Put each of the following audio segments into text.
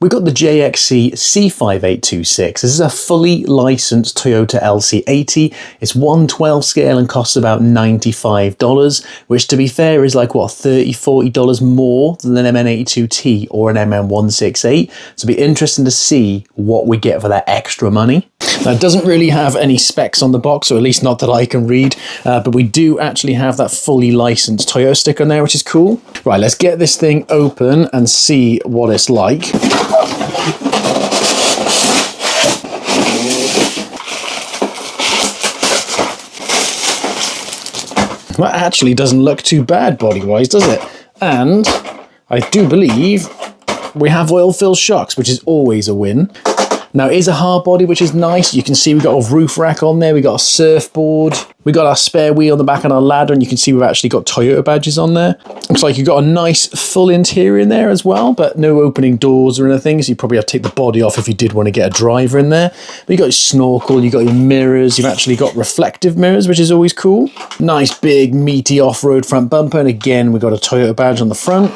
We've got the JXC C5826. This is a fully licensed Toyota LC80. It's 1/12 scale and costs about $95, which to be fair is like, what, $30, $40 more than an MN82T or an MN168. So it'll be interesting to see what we get for that extra money. Now, it doesn't really have any specs on the box, or at least not that I can read, but we do actually have that fully licensed Toyota sticker on there, which is cool. Right, let's get this thing open and see what it's like. That actually doesn't look too bad body-wise, does it? And I do believe we have oil-filled shocks, which is always a win. Now, it is a hard body, which is nice. You can see we've got a roof rack on there. We've got a surfboard. We've got our spare wheel on the back and our ladder, and you can see we've actually got Toyota badges on there. Looks like you've got a nice full interior in there as well, but no opening doors or anything, so you probably have to take the body off if you did want to get a driver in there. But you've got your snorkel, you've got your mirrors, you've actually got reflective mirrors, which is always cool. Nice, big, meaty off-road front bumper, and again, we've got a Toyota badge on the front.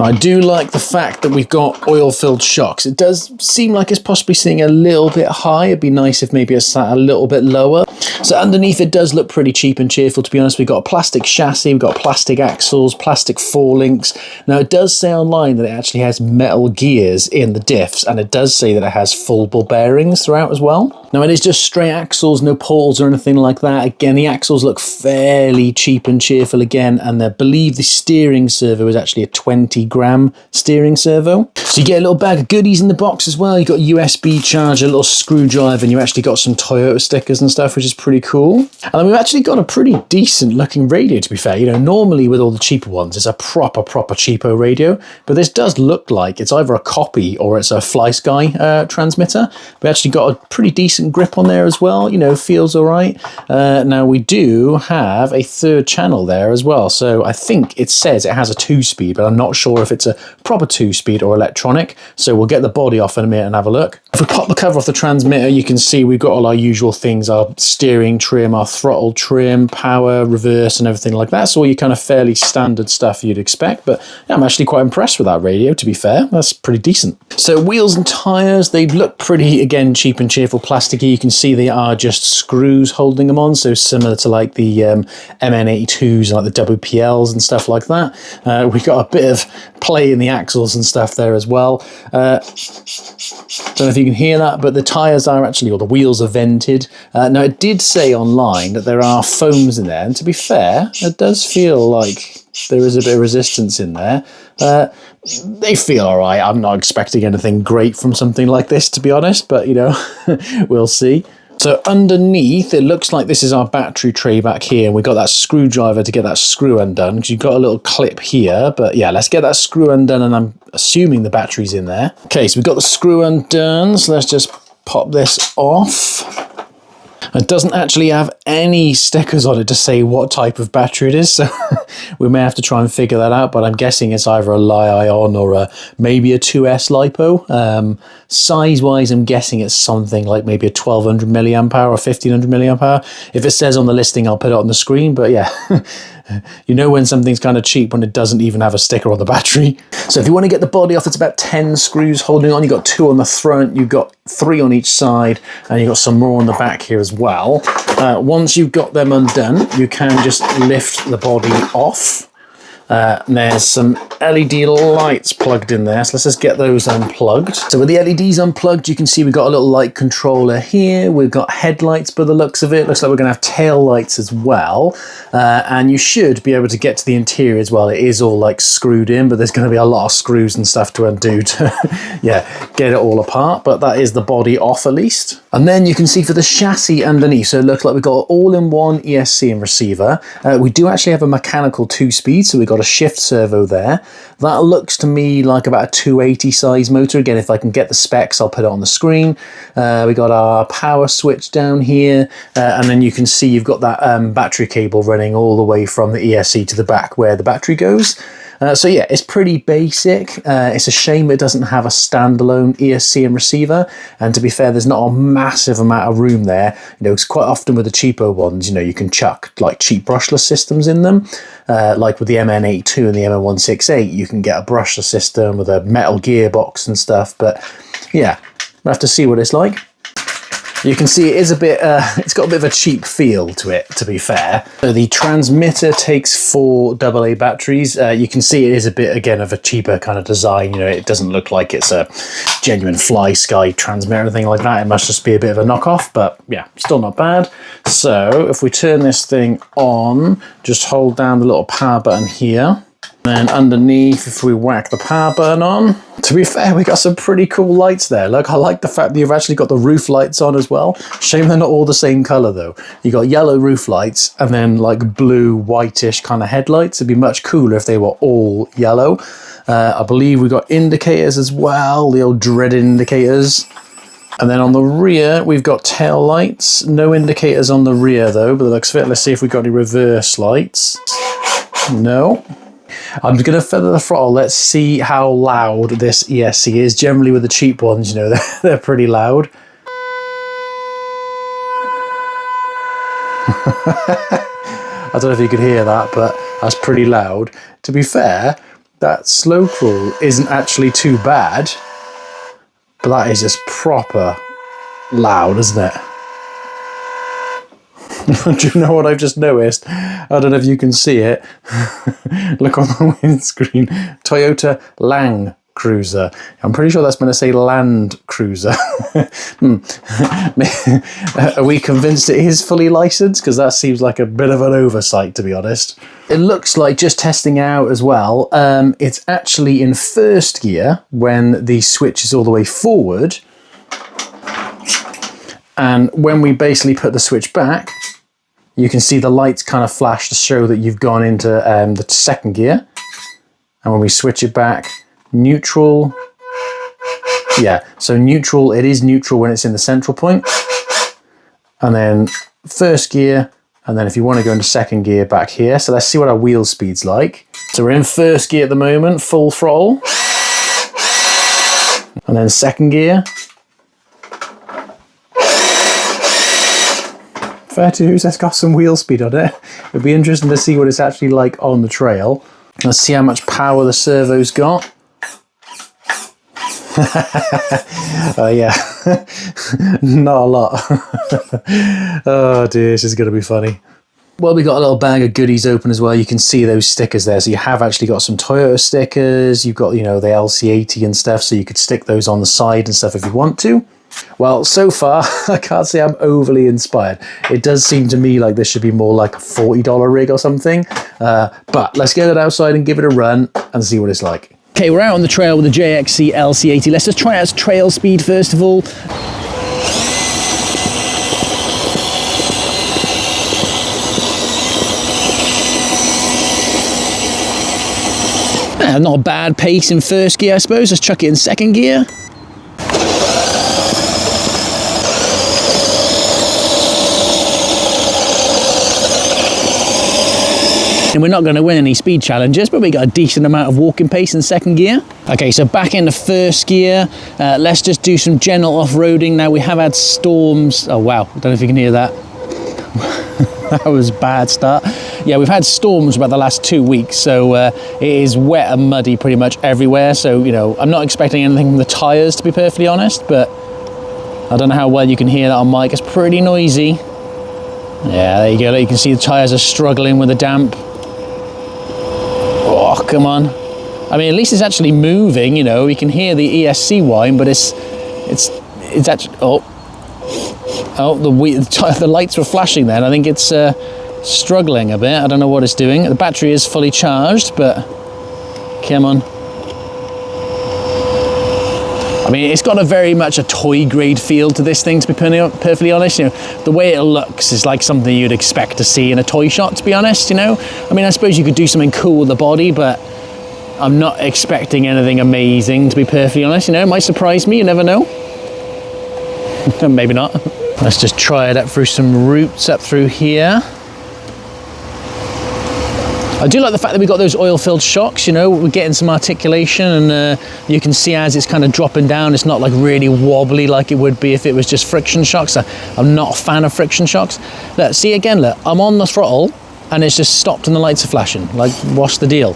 I do like the fact that we've got oil-filled shocks. It does seem like it's possibly sitting a little bit high. It'd be nice if maybe it sat a little bit lower. So underneath it does look pretty cheap and cheerful, to be honest. We've got a plastic chassis, we've got plastic axles, plastic forelinks. Now, it does say online that it actually has metal gears in the diffs, and it does say that it has full ball bearings throughout as well. Now, it is just straight axles, no pawls or anything like that. Again, the axles look fairly cheap and cheerful again, and I believe the steering servo is actually a 20-gram steering servo. So you get a little bag of goodies in the box as well. You've got a USB charger, a little screwdriver, and you actually got some Toyota stickers and stuff, which is pretty cool. And then we've actually got a pretty decent looking radio, to be fair. You know, normally with all the cheaper ones, it's a proper cheapo radio, but this does look like it's either a copy or it's a FlySky transmitter. We actually got a pretty decent grip on there as well, you know, feels all right. Now, we do have a third channel there as well, so I think it says it has a 2-speed, but I'm not sure if it's a proper 2-speed or electronic, so we'll get the body off in a minute and have a look. If we pop the cover off the transmitter, you can see we've got all our usual things, our steering trim, our throttle trim, power, reverse, and everything like that. So all your kind of fairly standard stuff you'd expect, but yeah, I'm actually quite impressed with that radio, to be fair. That's pretty decent. So wheels and tyres, they look pretty, again, cheap and cheerful, plasticky. You can see they are just screws holding them on, so similar to like the MN82s and like the WPLs and stuff like that. We've got a bit of play in the axles and stuff there as well. Don't know if you can hear that, but the tyres are actually, or the wheels are vented. Now, it did say online that there are foams in there, and to be fair, it does feel like there is a bit of resistance in there. They feel all right. I'm not expecting anything great from something like this, to be honest, but, you know, we'll see. So underneath, it looks like this is our battery tray back here, and we've got that screwdriver to get that screw undone, because you've got a little clip here. But yeah, let's get that screw undone, and I'm assuming the battery's in there. Okay, so we've got the screw undone, so let's just pop this off. It doesn't actually have any stickers on it to say what type of battery it is, so we may have to try and figure that out, but I'm guessing it's either a Li-ion or maybe a 2S LiPo. Size-wise, I'm guessing it's something like maybe a 1200 milliamp hour or 1500 milliamp hour. If it says on the listing, I'll put it on the screen, but yeah. You know when something's kind of cheap when it doesn't even have a sticker on the battery. So if you want to get the body off, it's about 10 screws holding on. You've got 2 on the front, you've got 3 on each side, and you've got some more on the back here as well. Once you've got them undone, you can just lift the body off. And there's some LED lights plugged in there, so let's just get those unplugged. So with the LEDs unplugged, you can see we've got a little light controller here. We've got headlights by the looks of it. Looks like we're gonna have tail lights as well. And you should be able to get to the interior as well. It is all like screwed in, but there's gonna be a lot of screws and stuff to undo to yeah, get it all apart. But that is the body off at least. And then you can see for the chassis underneath, so it looks like we've got all-in-one ESC and receiver. We do actually have a mechanical 2-speed, so we've got a shift servo there. That looks to me like about a 280 size motor. Again, if I can get the specs, I'll put it on the screen. We got our power switch down here, and then you can see you've got that battery cable running all the way from the ESC to the back where the battery goes. So yeah, it's pretty basic. It's a shame it doesn't have a standalone ESC and receiver. And to be fair, there's not a massive amount of room there. You know, it's quite often with the cheapo ones, you know, you can chuck like cheap brushless systems in them. Like with the MN82 and the MN168, you can get a brushless system with a metal gearbox and stuff. But yeah, we'll have to see what it's like. You can see it is a bit, it's got a bit of a cheap feel to it, to be fair. So the transmitter takes 4 AA batteries. You can see it is a bit, again, of a cheaper kind of design. You know, it doesn't look like it's a genuine Fly Sky transmitter or anything like that. It must just be a bit of a knockoff, but yeah, still not bad. So if we turn this thing on, just hold down the little power button here. Then underneath, if we whack the power button on, to be fair, we got some pretty cool lights there. Look, I like the fact that you've actually got the roof lights on as well. Shame they're not all the same color though. You got yellow roof lights and then like blue, whitish kind of headlights. It'd be much cooler if they were all yellow. I believe we got indicators as well, the old dreaded indicators. And then on the rear, we've got tail lights. No indicators on the rear though, but it looks fit. Let's see if we've got any reverse lights. No. I'm going to feather the throttle. Let's see how loud this ESC is. Generally with the cheap ones, you know, they're pretty loud. I don't know if you could hear that, but that's pretty loud. To be fair, that slow crawl isn't actually too bad, but that is just proper loud, isn't it? Do you know what I've just noticed? I don't know if you can see it. Look on the windscreen. Toyota Land Cruiser. I'm pretty sure that's meant to say Land Cruiser. Are we convinced it is fully licensed? Because that seems like a bit of an oversight, to be honest. It looks like, just testing out as well, it's actually in first gear when the switch is all the way forward. And when we basically put the switch back, you can see the lights kind of flash to show that you've gone into the second gear. And when we switch it back, neutral. Yeah, so neutral, it is neutral when it's in the central point. And then first gear, and then if you want to go into second gear, back here. So let's see what our wheel speed's like. So we're in first gear at the moment, full throttle. And then second gear. Fair dues, that's got some wheel speed on it. It'd be interesting to see what it's actually like on the trail. Let's see how much power the servo's got. Oh yeah, not a lot. Oh dear, this is going to be funny. Well, we got a little bag of goodies open as well. You can see those stickers there. So you have actually got some Toyota stickers. You've got, you know, the LC80 and stuff. So you could stick those on the side and stuff if you want to. Well, so far, I can't say I'm overly inspired. It does seem to me like this should be more like a $40 rig or something. But let's get it outside and give it a run and see what it's like. Okay, we're out on the trail with the JXC LC80. Let's just try out trail speed first of all. Not a bad pace in first gear, I suppose. Let's chuck it in second gear. And we're not going to win any speed challenges, but we got a decent amount of walking pace in second gear. Okay, so back into first gear. Let's just do some general off-roading. Now, we have had storms. Oh, wow. I don't know if you can hear that. That was a bad start. Yeah, we've had storms about the last 2 weeks, so it is wet and muddy pretty much everywhere. So, you know, I'm not expecting anything from the tyres, to be perfectly honest, but I don't know how well you can hear that on mic. It's pretty noisy. Yeah, there you go. You can see the tyres are struggling with the damp. Oh, come on. I mean, at least it's actually moving, you know. We can hear the ESC whine, but it's actually... Oh, the lights were flashing then. I think it's struggling a bit. I don't know what it's doing. The battery is fully charged, but come on. I mean, it's got a very much a toy grade feel to this thing, to be perfectly honest. You know, the way it looks is like something you'd expect to see in a toy shop, to be honest, you know. I mean, I suppose you could do something cool with the body, but I'm not expecting anything amazing, to be perfectly honest. You know, it might surprise me, you never know. Maybe not. Let's just try it up through some routes up through here. I do like the fact that we got those oil-filled shocks, you know, we're getting some articulation, and you can see as it's kind of dropping down, it's not like really wobbly like it would be if it was just friction shocks. I'm not a fan of friction shocks. Look, see again, look, I'm on the throttle and it's just stopped and the lights are flashing. Like, what's the deal?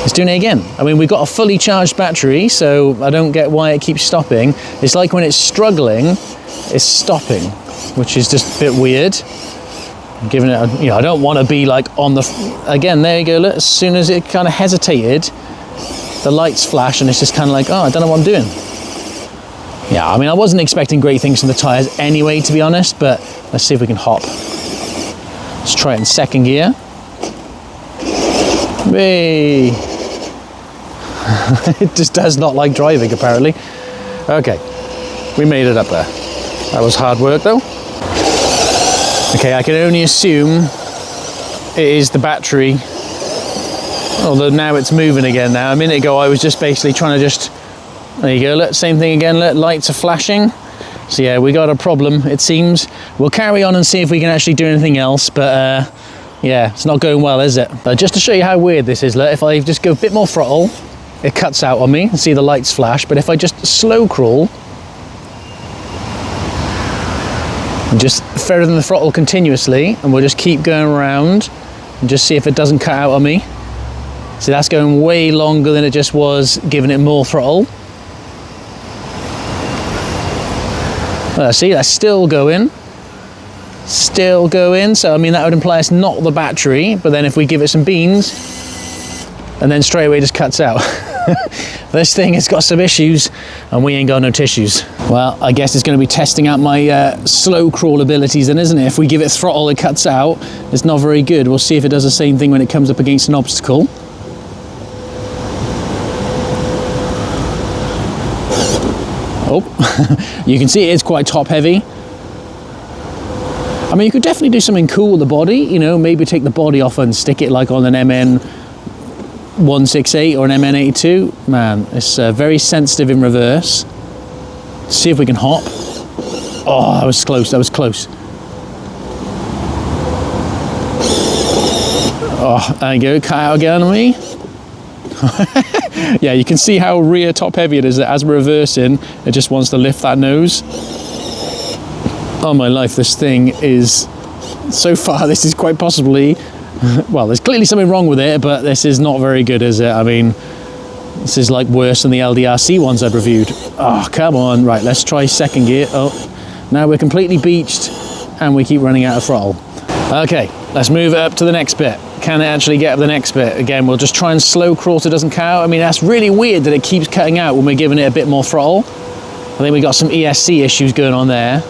It's doing it again. I mean, we've got a fully charged battery, so I don't get why it keeps stopping. It's like when it's struggling, it's stopping, which is just a bit weird. Giving it, you know, I don't want to be like on the, again, there you go, look, as soon as it kind of hesitated, the lights flash and it's just kind of like, oh, I don't know what I'm doing. Yeah, I mean, I wasn't expecting great things from the tyres anyway, to be honest, but let's see if we can hop. Let's try it in second gear. Whee! It just does not like driving, apparently. Okay, we made it up there. That was hard work, though. Okay, I can only assume it is the battery, although now it's moving again now. A minute ago I was just basically trying to just, there you go, look, same thing again, look, lights are flashing. So yeah, we got a problem, it seems. We'll carry on and see if we can actually do anything else, but yeah, it's not going well, is it? But just to show you how weird this is, look, if I just go a bit more throttle, it cuts out on me, and see the lights flash, but if I just slow crawl, and just ferret in the throttle continuously, and we'll just keep going around and just see if it doesn't cut out on me. See, that's going way longer than it just was giving it more throttle. See, that's still going. Still going. So, I mean, that would imply it's not the battery, but then if we give it some beans, and then straight away just cuts out. This thing has got some issues and we ain't got no tissues. Well, I guess it's going to be testing out my slow crawl abilities then, isn't it? If we give it throttle, it cuts out. It's not very good. We'll see if it does the same thing when it comes up against an obstacle. Oh, you can see it is quite top heavy. I mean, you could definitely do something cool with the body, you know, maybe take the body off and stick it like on an MN168 or an MN82. Man, it's very sensitive in reverse. Let's see if we can hop. Oh, that was close, that was close. Oh, there you go, cut out again on me. Yeah, you can see how rear top heavy it is. As we're reversing, it just wants to lift that nose. Oh my life, this thing is, so far this is quite possibly, well, there's clearly something wrong with it, but this is not very good, is it? I mean, this is like worse than the LDRC ones I'd reviewed. Oh, come on. Right, let's try second gear. Oh, now we're completely beached and we keep running out of throttle. Okay, let's move it up to the next bit. Can it actually get up the next bit? Again, we'll just try and slow crawl so it doesn't cut out. I mean, that's really weird that it keeps cutting out when we're giving it a bit more throttle. I think we got some ESC issues going on there.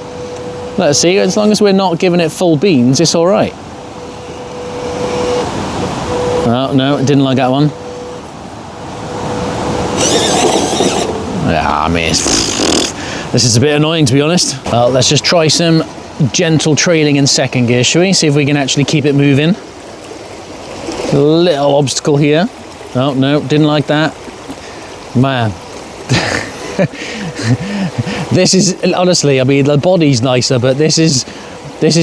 Let's see, as long as we're not giving it full beans, it's all right. Oh, no, it didn't like that one. Yeah, I mean, this is a bit annoying, to be honest. Well, let's just try some gentle trailing in second gear, shall we? See if we can actually keep it moving. A little obstacle here. Oh, no, didn't like that. Man. This is, honestly, I mean, the body's nicer, but this is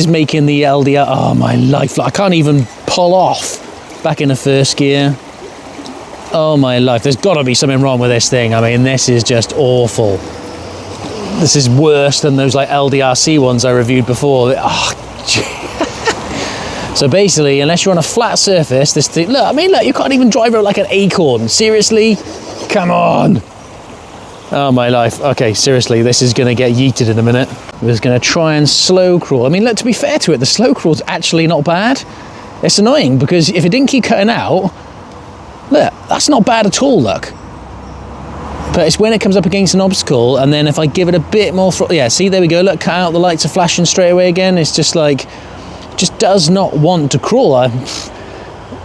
making the LDR, oh my life, I can't even pull off back in the first gear. Oh my life, there's got to be something wrong with this thing. I mean, this is just awful. This is worse than those like LDRC ones I reviewed before. Oh, so basically, unless you're on a flat surface, this thing, look, I mean, look, you can't even drive it like an acorn. Seriously? Come on. Oh my life. Okay, seriously, this is going to get yeeted in a minute. We're just going to try and slow crawl. I mean, look, to be fair to it, the slow crawl's actually not bad. It's annoying because if it didn't keep cutting out, look, that's not bad at all, look. But it's when it comes up against an obstacle, and then if I give it a bit more throttle, yeah, see, there we go, look, cut out, the lights are flashing straight away again. It's just like, just does not want to crawl.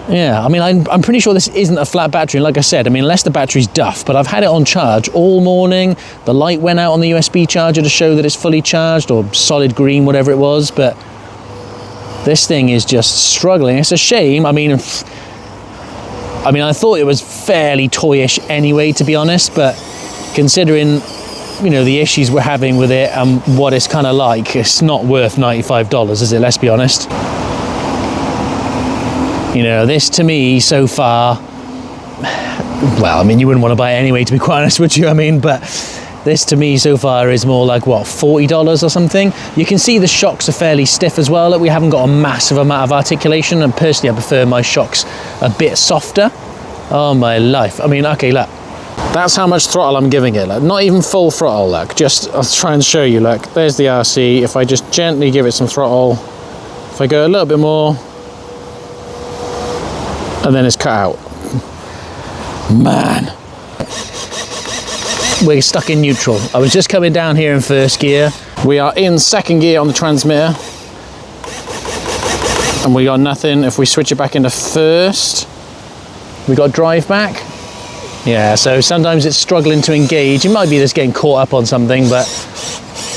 Yeah, I mean, I'm pretty sure this isn't a flat battery. Like I said, I mean, unless the battery's duff, but I've had it on charge all morning. The light went out on the USB charger to show that it's fully charged, or solid green, whatever it was, but this thing is just struggling. It's a shame. I mean, I thought it was fairly toyish anyway, to be honest, but considering, you know, the issues we're having with it and what it's kind of like, it's not worth $95, is it? Let's be honest. You know, this to me so far, well, I mean, you wouldn't want to buy it anyway, to be quite honest with you, I mean, but this to me so far is more like, what, $40 or something? You can see the shocks are fairly stiff as well. Like, we haven't got a massive amount of articulation, and personally I prefer my shocks a bit softer. Oh my life. I mean, okay, look. That's how much throttle I'm giving it. Like, not even full throttle, look. Just, I'll try and show you, look. There's the RC. If I just gently give it some throttle, if I go a little bit more, and then it's cut out. Man. We're stuck in neutral. I was just coming down here in first gear. We are in second gear on the transmitter. And we got nothing. If we switch it back into first, we got drive back. Yeah, so sometimes it's struggling to engage. It might be just getting caught up on something, but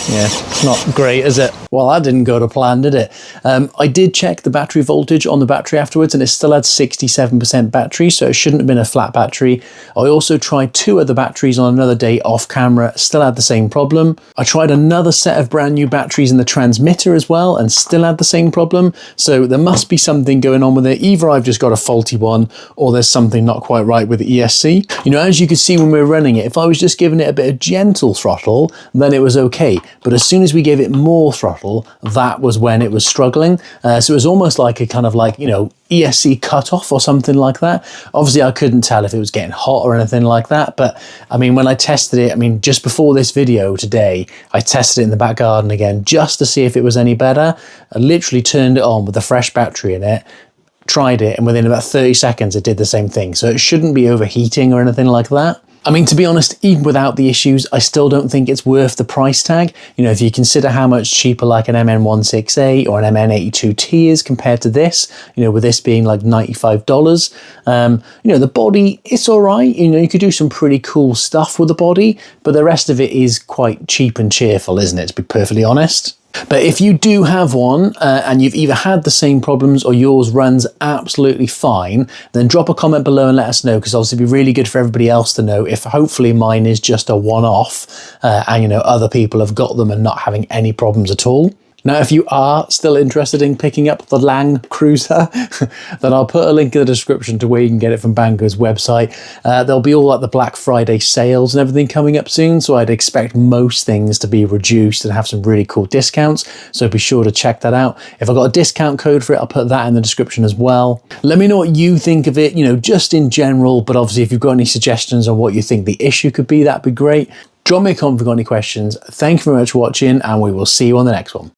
yeah, it's not great, is it? Well, that didn't go to plan, did it? I did check the battery voltage on the battery afterwards, and it still had 67% battery, so it shouldn't have been a flat battery. I also tried 2 other batteries on another day off camera, still had the same problem. I tried another set of brand new batteries in the transmitter as well, and still had the same problem. So there must be something going on with it. Either I've just got a faulty one, or there's something not quite right with the ESC. You know, as you could see when we were running it, if I was just giving it a bit of gentle throttle, then it was okay. But as soon as we gave it more throttle, that was when it was struggling. So it was almost like a kind of like, you know, ESC cutoff or something like that. Obviously, I couldn't tell if it was getting hot or anything like that. But I mean, when I tested it, I mean, just before this video today, I tested it in the back garden again, just to see if it was any better. I literally turned it on with a fresh battery in it, tried it, and within about 30 seconds, it did the same thing. So it shouldn't be overheating or anything like that. I mean, to be honest, even without the issues, I still don't think it's worth the price tag. You know, if you consider how much cheaper like an MN16A or an MN82T is compared to this, you know, with this being like $95, you know, the body, it's all right. You know, you could do some pretty cool stuff with the body, but the rest of it is quite cheap and cheerful, isn't it, to be perfectly honest? But if you do have one and you've either had the same problems or yours runs absolutely fine, then drop a comment below and let us know, because obviously it'd be really good for everybody else to know if hopefully mine is just a one-off and, you know, other people have got them and not having any problems at all. Now, if you are still interested in picking up the Lang Cruiser, then I'll put a link in the description to where you can get it from Bango's website. There'll be all like the Black Friday sales and everything coming up soon, so I'd expect most things to be reduced and have some really cool discounts, so be sure to check that out. If I've got a discount code for it, I'll put that in the description as well. Let me know what you think of it, you know, just in general, but obviously if you've got any suggestions on what you think the issue could be, that'd be great. Drop me a comment if you've got any questions. Thank you very much for watching, and we will see you on the next one.